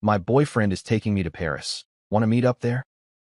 My boyfriend is taking me to Paris. Want to meet up there?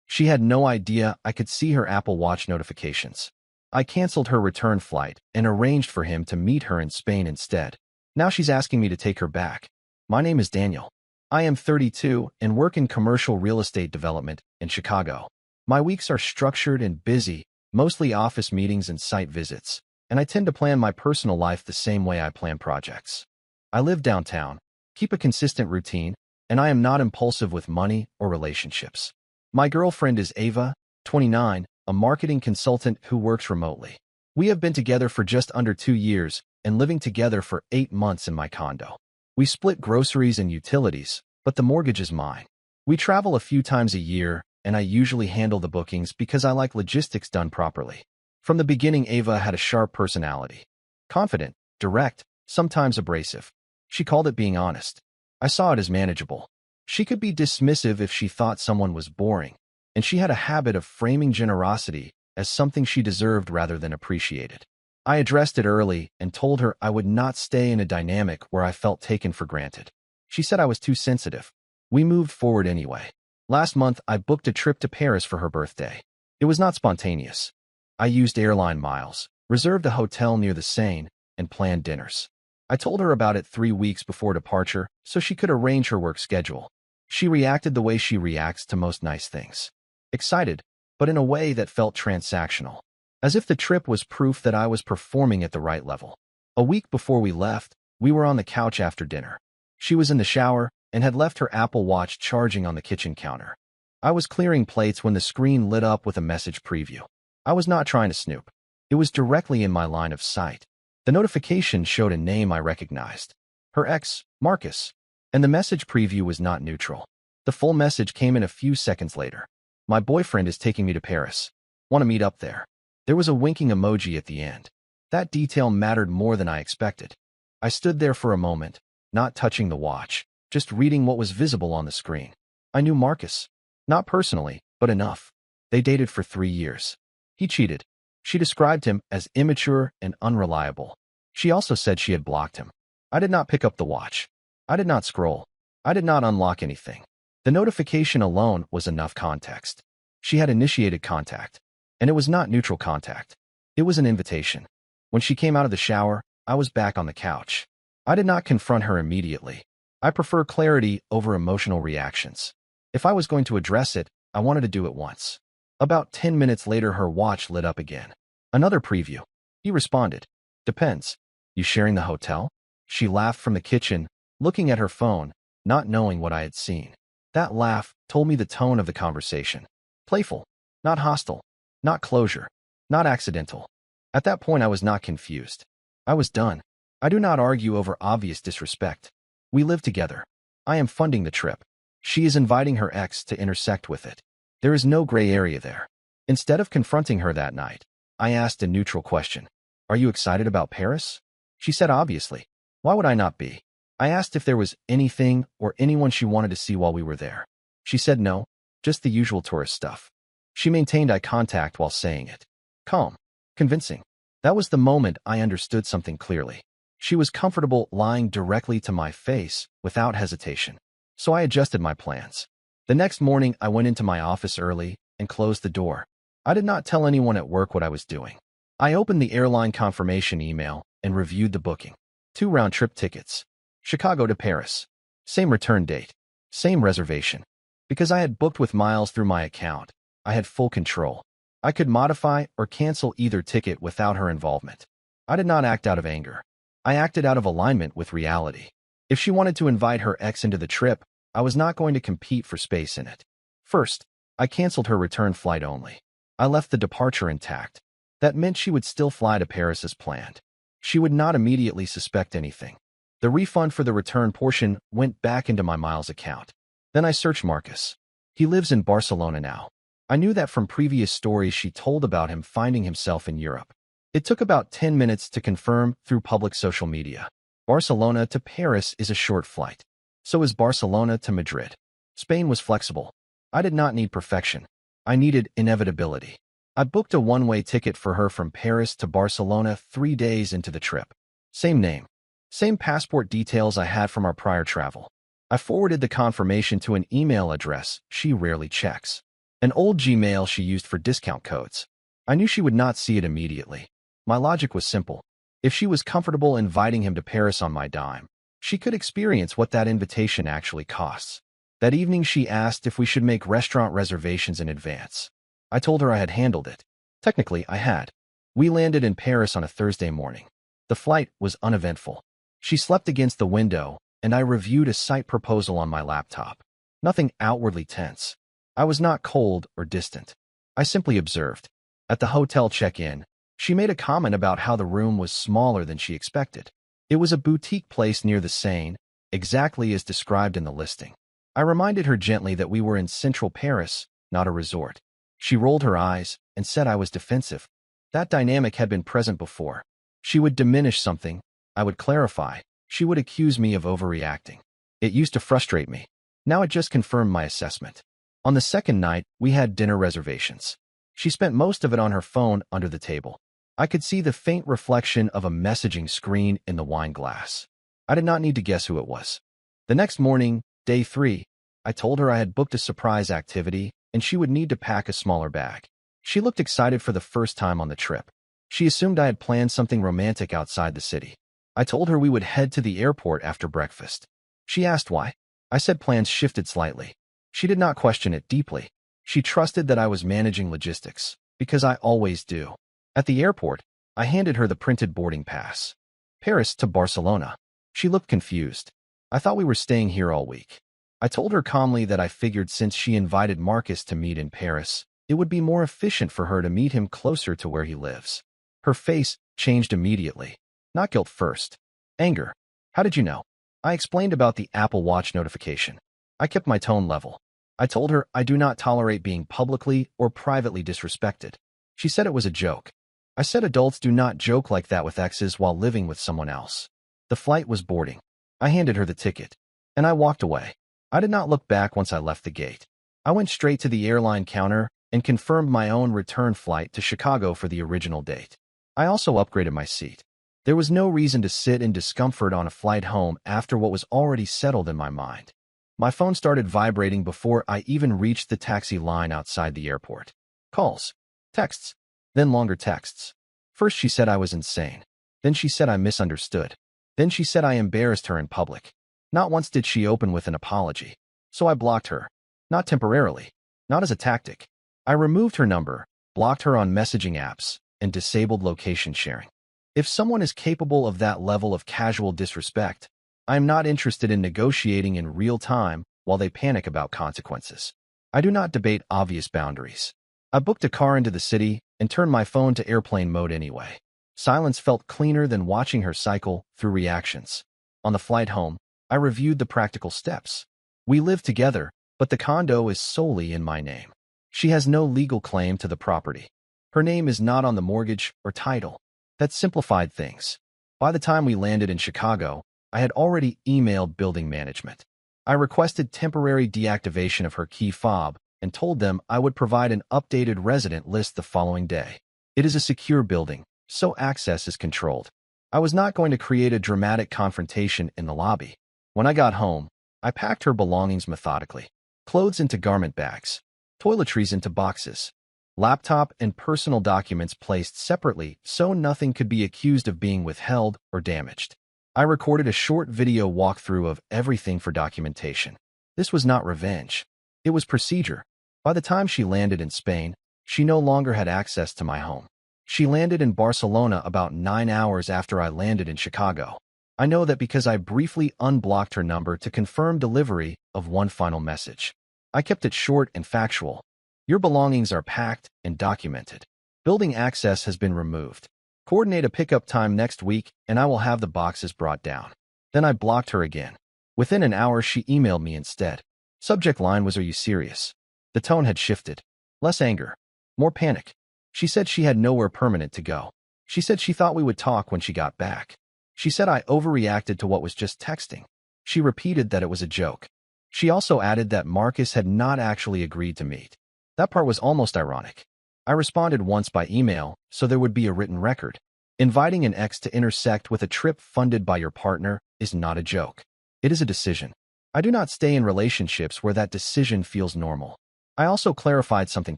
She had no idea I could see her Apple Watch notifications. I canceled her return flight and arranged for him to meet her in Spain instead. Now she's asking me to take her back. My name is Daniel. I am 32 and work in commercial real estate development in Chicago. My weeks are structured and busy, mostly office meetings and site visits, and I tend to plan my personal life the same way I plan projects. I live downtown, keep a consistent routine, and I am not impulsive with money or relationships. My girlfriend is Ava, 29, a marketing consultant who works remotely. We have been together for just under 2 years and living together for 8 months in my condo. We split groceries and utilities, but the mortgage is mine. We travel a few times a year, and I usually handle the bookings because I like logistics done properly. From the beginning, Ava had a sharp personality. Confident, direct, sometimes abrasive. She called it being honest. I saw it as manageable. She could be dismissive if she thought someone was boring, and she had a habit of framing generosity as something she deserved rather than appreciated. I addressed it early and told her I would not stay in a dynamic where I felt taken for granted. She said I was too sensitive. We moved forward anyway. Last month, I booked a trip to Paris for her birthday. It was not spontaneous. I used airline miles, reserved a hotel near the Seine, and planned dinners. I told her about it 3 weeks before departure so she could arrange her work schedule. She reacted the way she reacts to most nice things. Excited, but in a way that felt transactional. As if the trip was proof that I was performing at the right level. A week before we left, we were on the couch after dinner. She was in the shower and had left her Apple Watch charging on the kitchen counter. I was clearing plates when the screen lit up with a message preview. I was not trying to snoop. It was directly in my line of sight. The notification showed a name I recognized. Her ex, Marcus. And the message preview was not neutral. The full message came in a few seconds later. My boyfriend is taking me to Paris. Want to meet up there? There was a winking emoji at the end. That detail mattered more than I expected. I stood there for a moment, not touching the watch, just reading what was visible on the screen. I knew Marcus. Not personally, but enough. They dated for 3 years. He cheated. She described him as immature and unreliable. She also said she had blocked him. I did not pick up the watch. I did not scroll. I did not unlock anything. The notification alone was enough context. She had initiated contact. And it was not neutral contact. It was an invitation. When she came out of the shower, I was back on the couch. I did not confront her immediately. I prefer clarity over emotional reactions. If I was going to address it, I wanted to do it once. About 10 minutes later, her watch lit up again. Another preview. He responded. Depends. You sharing the hotel? She laughed from the kitchen, looking at her phone, not knowing what I had seen. That laugh told me the tone of the conversation. Playful, not hostile. Not closure. Not accidental. At that point, I was not confused. I was done. I do not argue over obvious disrespect. We live together. I am funding the trip. She is inviting her ex to intersect with it. There is no gray area there. Instead of confronting her that night, I asked a neutral question. Are you excited about Paris? She said obviously. Why would I not be? I asked if there was anything or anyone she wanted to see while we were there. She said no, just the usual tourist stuff. She maintained eye contact while saying it. Calm. Convincing. That was the moment I understood something clearly. She was comfortable lying directly to my face without hesitation. So I adjusted my plans. The next morning, I went into my office early and closed the door. I did not tell anyone at work what I was doing. I opened the airline confirmation email and reviewed the booking. 2 round-trip tickets. Chicago to Paris. Same return date. Same reservation. Because I had booked with miles through my account, I had full control. I could modify or cancel either ticket without her involvement. I did not act out of anger. I acted out of alignment with reality. If she wanted to invite her ex into the trip, I was not going to compete for space in it. First, I canceled her return flight only. I left the departure intact. That meant she would still fly to Paris as planned. She would not immediately suspect anything. The refund for the return portion went back into my miles account. Then I searched Marcus. He lives in Barcelona now. I knew that from previous stories she told about him finding himself in Europe. It took about 10 minutes to confirm through public social media. Barcelona to Paris is a short flight. So is Barcelona to Madrid. Spain was flexible. I did not need perfection. I needed inevitability. I booked a one-way ticket for her from Paris to Barcelona 3 days into the trip. Same name. Same passport details I had from our prior travel. I forwarded the confirmation to an email address she rarely checks, an old Gmail she used for discount codes. I knew she would not see it immediately. My logic was simple. If she was comfortable inviting him to Paris on my dime, she could experience what that invitation actually costs. That evening she asked if we should make restaurant reservations in advance. I told her I had handled it. Technically, I had. We landed in Paris on a Thursday morning. The flight was uneventful. She slept against the window, and I reviewed a site proposal on my laptop. Nothing outwardly tense. I was not cold or distant. I simply observed. At the hotel check-in, she made a comment about how the room was smaller than she expected. It was a boutique place near the Seine, exactly as described in the listing. I reminded her gently that we were in central Paris, not a resort. She rolled her eyes and said I was defensive. That dynamic had been present before. She would diminish something. I would clarify. She would accuse me of overreacting. It used to frustrate me. Now it just confirmed my assessment. On the second night, we had dinner reservations. She spent most of it on her phone under the table. I could see the faint reflection of a messaging screen in the wine glass. I did not need to guess who it was. The next morning, day 3, I told her I had booked a surprise activity and she would need to pack a smaller bag. She looked excited for the first time on the trip. She assumed I had planned something romantic outside the city. I told her we would head to the airport after breakfast. She asked why. I said plans shifted slightly. She did not question it deeply. She trusted that I was managing logistics, because I always do. At the airport, I handed her the printed boarding pass. Paris to Barcelona. She looked confused. I thought we were staying here all week. I told her calmly that I figured since she invited Marcus to meet in Paris, it would be more efficient for her to meet him closer to where he lives. Her face changed immediately. Not guilt first. Anger. How did you know? I explained about the Apple Watch notification. I kept my tone level. I told her I do not tolerate being publicly or privately disrespected. She said it was a joke. I said adults do not joke like that with exes while living with someone else. The flight was boarding. I handed her the ticket, and I walked away. I did not look back once I left the gate. I went straight to the airline counter and confirmed my own return flight to Chicago for the original date. I also upgraded my seat. There was no reason to sit in discomfort on a flight home after what was already settled in my mind. My phone started vibrating before I even reached the taxi line outside the airport. Calls, texts, then longer texts. First she said I was insane. Then she said I misunderstood. Then she said I embarrassed her in public. Not once did she open with an apology. So I blocked her. Not temporarily. Not as a tactic. I removed her number, blocked her on messaging apps, and disabled location sharing. If someone is capable of that level of casual disrespect, I am not interested in negotiating in real time while they panic about consequences. I do not debate obvious boundaries. I booked a car into the city and turned my phone to airplane mode anyway. Silence felt cleaner than watching her cycle through reactions. On the flight home, I reviewed the practical steps. We live together, but the condo is solely in my name. She has no legal claim to the property. Her name is not on the mortgage or title. That simplified things. By the time we landed in Chicago, I had already emailed building management. I requested temporary deactivation of her key fob and told them I would provide an updated resident list the following day. It is a secure building, so access is controlled. I was not going to create a dramatic confrontation in the lobby. When I got home, I packed her belongings methodically. Clothes into garment bags, toiletries into boxes, laptop and personal documents placed separately so nothing could be accused of being withheld or damaged. I recorded a short video walkthrough of everything for documentation. This was not revenge. It was procedure. By the time she landed in Spain, she no longer had access to my home. She landed in Barcelona about 9 hours after I landed in Chicago. I know that because I briefly unblocked her number to confirm delivery of one final message. I kept it short and factual. Your belongings are packed and documented. Building access has been removed. Coordinate a pickup time next week and I will have the boxes brought down. Then I blocked her again. Within an hour, she emailed me instead. Subject line was, "Are you serious?" The tone had shifted. Less anger. More panic. She said she had nowhere permanent to go. She said she thought we would talk when she got back. She said I overreacted to what was just texting. She repeated that it was a joke. She also added that Marcus had not actually agreed to meet. That part was almost ironic. I responded once by email, so there would be a written record. Inviting an ex to intersect with a trip funded by your partner is not a joke. It is a decision. I do not stay in relationships where that decision feels normal. I also clarified something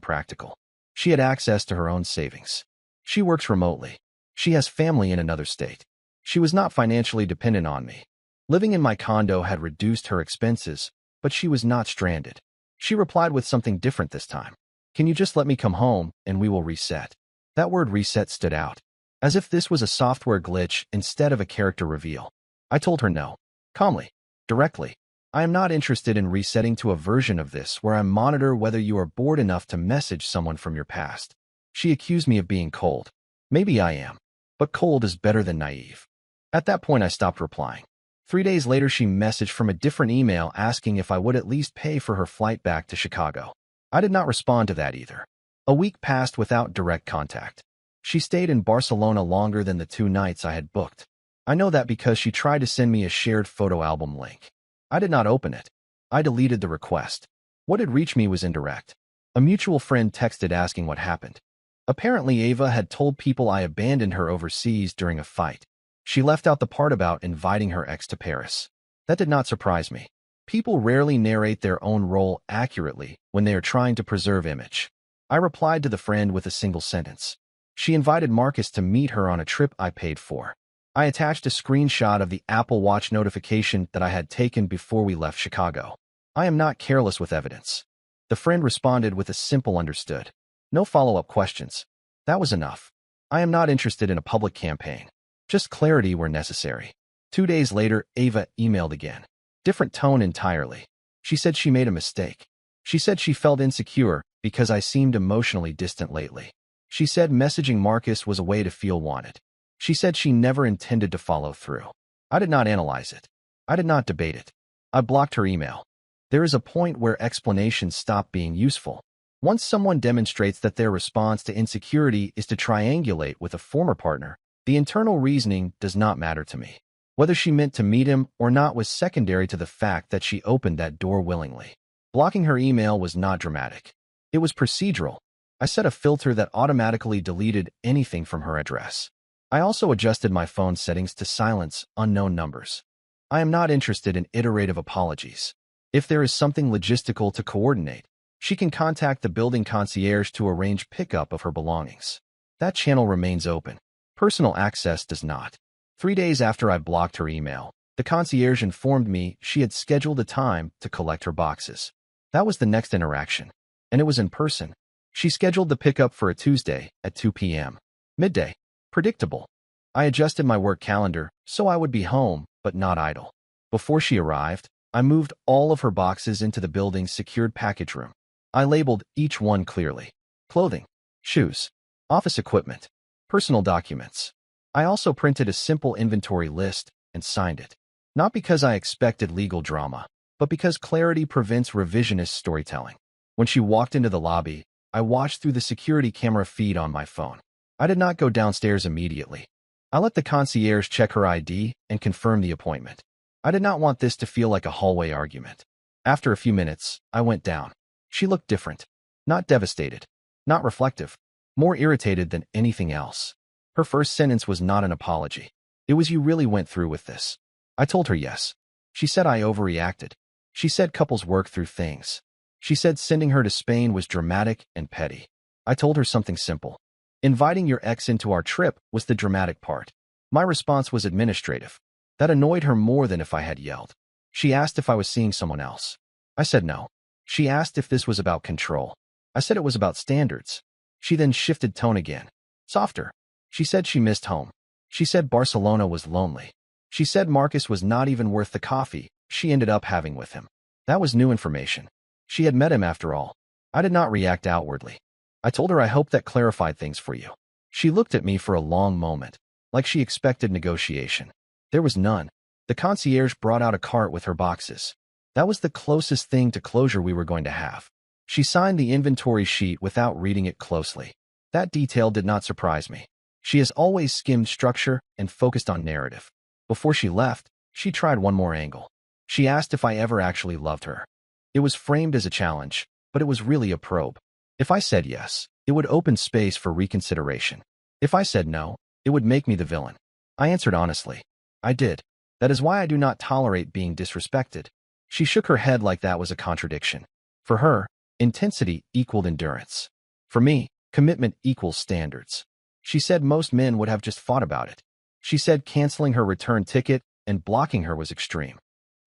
practical. She had access to her own savings. She works remotely. She has family in another state. She was not financially dependent on me. Living in my condo had reduced her expenses, but she was not stranded. She replied with something different this time. Can you just let me come home and we will reset? That word reset stood out, as if this was a software glitch instead of a character reveal. I told her no, calmly, directly. I am not interested in resetting to a version of this where I monitor whether you are bored enough to message someone from your past. She accused me of being cold. Maybe I am, but cold is better than naive. At that point, I stopped replying. 3 days later, she messaged from a different email asking if I would at least pay for her flight back to Chicago. I did not respond to that either. A week passed without direct contact. She stayed in Barcelona longer than the 2 nights I had booked. I know that because she tried to send me a shared photo album link. I did not open it. I deleted the request. What had reached me was indirect. A mutual friend texted asking what happened. Apparently, Ava had told people I abandoned her overseas during a fight. She left out the part about inviting her ex to Paris. That did not surprise me. People rarely narrate their own role accurately when they are trying to preserve image. I replied to the friend with a single sentence. She invited Marcus to meet her on a trip I paid for. I attached a screenshot of the Apple Watch notification that I had taken before we left Chicago. I am not careless with evidence. The friend responded with a simple understood. No follow-up questions. That was enough. I am not interested in a public campaign. Just clarity where necessary. 2 days later, Ava emailed again. Different tone entirely. She said she made a mistake. She said she felt insecure because I seemed emotionally distant lately. She said messaging Marcus was a way to feel wanted. She said she never intended to follow through. I did not analyze it. I did not debate it. I blocked her email. There is a point where explanations stop being useful. Once someone demonstrates that their response to insecurity is to triangulate with a former partner, the internal reasoning does not matter to me. Whether she meant to meet him or not was secondary to the fact that she opened that door willingly. Blocking her email was not dramatic. It was procedural. I set a filter that automatically deleted anything from her address. I also adjusted my phone settings to silence unknown numbers. I am not interested in iterative apologies. If there is something logistical to coordinate, she can contact the building concierge to arrange pickup of her belongings. That channel remains open. Personal access does not. 3 days after I blocked her email, the concierge informed me she had scheduled a time to collect her boxes. That was the next interaction, and it was in person. She scheduled the pickup for a Tuesday at 2 p.m. Midday. Predictable. I adjusted my work calendar so I would be home, but not idle. Before she arrived, I moved all of her boxes into the building's secured package room. I labeled each one clearly. Clothing, shoes, office equipment, personal documents. I also printed a simple inventory list and signed it. Not because I expected legal drama, but because clarity prevents revisionist storytelling. When she walked into the lobby, I watched through the security camera feed on my phone. I did not go downstairs immediately. I let the concierge check her ID and confirm the appointment. I did not want this to feel like a hallway argument. After a few minutes, I went down. She looked different. Not devastated. Not reflective. More irritated than anything else. Her first sentence was not an apology. It was, "You really went through with this?" I told her yes. She said I overreacted. She said couples work through things. She said sending her to Spain was dramatic and petty. I told her something simple. Inviting your ex into our trip was the dramatic part. My response was administrative. That annoyed her more than if I had yelled. She asked if I was seeing someone else. I said no. She asked if this was about control. I said it was about standards. She then shifted tone again. Softer. She said she missed home. She said Barcelona was lonely. She said Marcus was not even worth the coffee she ended up having with him. That was new information. She had met him after all. I did not react outwardly. I told her I hoped that clarified things for you. She looked at me for a long moment, like she expected negotiation. There was none. The concierge brought out a cart with her boxes. That was the closest thing to closure we were going to have. She signed the inventory sheet without reading it closely. That detail did not surprise me. She has always skimmed structure and focused on narrative. Before she left, she tried one more angle. She asked if I ever actually loved her. It was framed as a challenge, but it was really a probe. If I said yes, it would open space for reconsideration. If I said no, it would make me the villain. I answered honestly. I did. That is why I do not tolerate being disrespected. She shook her head like that was a contradiction. For her, intensity equaled endurance. For me, commitment equals standards. She said most men would have just fought about it. She said canceling her return ticket and blocking her was extreme.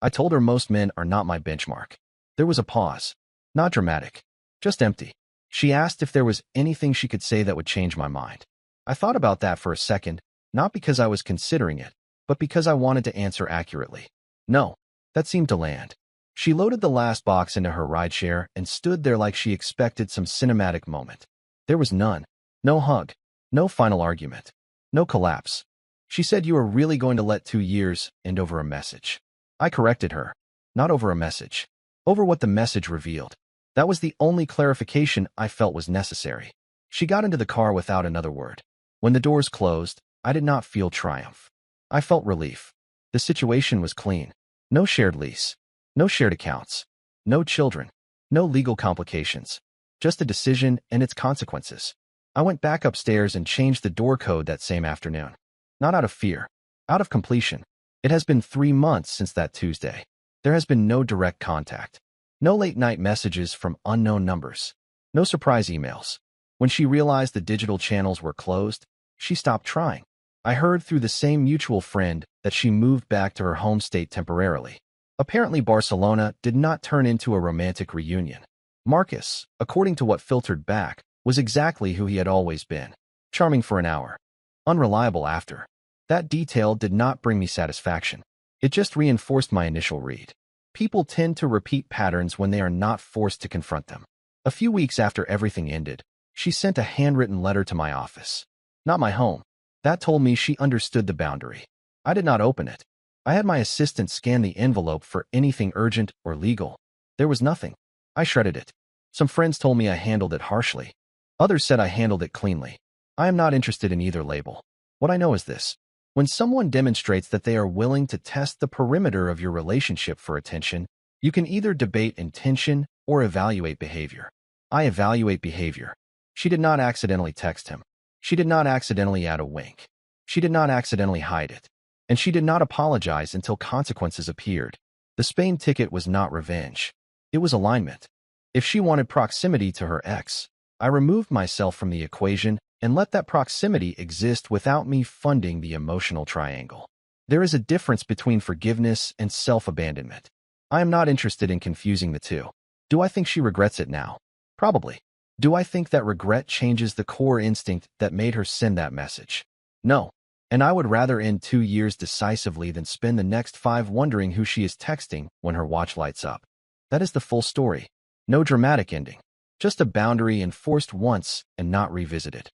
I told her most men are not my benchmark. There was a pause. Not dramatic. Just empty. She asked if there was anything she could say that would change my mind. I thought about that for a second, not because I was considering it, but because I wanted to answer accurately. No, that seemed to land. She loaded the last box into her rideshare and stood there like she expected some cinematic moment. There was none. No hug. No final argument. No collapse. She said, "You are really going to let 2 years end over a message?" I corrected her. Not over a message. Over what the message revealed. That was the only clarification I felt was necessary. She got into the car without another word. When the doors closed, I did not feel triumph. I felt relief. The situation was clean. No shared lease. No shared accounts. No children. No legal complications. Just a decision and its consequences. I went back upstairs and changed the door code that same afternoon. Not out of fear. Out of completion. It has been 3 months since that Tuesday. There has been no direct contact. No late-night messages from unknown numbers. No surprise emails. When she realized the digital channels were closed, she stopped trying. I heard through the same mutual friend that she moved back to her home state temporarily. Apparently, Barcelona did not turn into a romantic reunion. Marcus, according to what filtered back, was exactly who he had always been. Charming for an hour. Unreliable after. That detail did not bring me satisfaction. It just reinforced my initial read. People tend to repeat patterns when they are not forced to confront them. A few weeks after everything ended, she sent a handwritten letter to my office. Not my home. That told me she understood the boundary. I did not open it. I had my assistant scan the envelope for anything urgent or legal. There was nothing. I shredded it. Some friends told me I handled it harshly. Others said I handled it cleanly. I am not interested in either label. What I know is this. When someone demonstrates that they are willing to test the perimeter of your relationship for attention, you can either debate intention or evaluate behavior. I evaluate behavior. She did not accidentally text him. She did not accidentally add a wink. She did not accidentally hide it. And she did not apologize until consequences appeared. The Spain ticket was not revenge. It was alignment. If she wanted proximity to her ex, I removed myself from the equation and let that proximity exist without me funding the emotional triangle. There is a difference between forgiveness and self-abandonment. I am not interested in confusing the two. Do I think she regrets it now? Probably. Do I think that regret changes the core instinct that made her send that message? No. And I would rather end 2 years decisively than spend the next 5 wondering who she is texting when her watch lights up. That is the full story. No dramatic ending. Just a boundary enforced once and not revisited.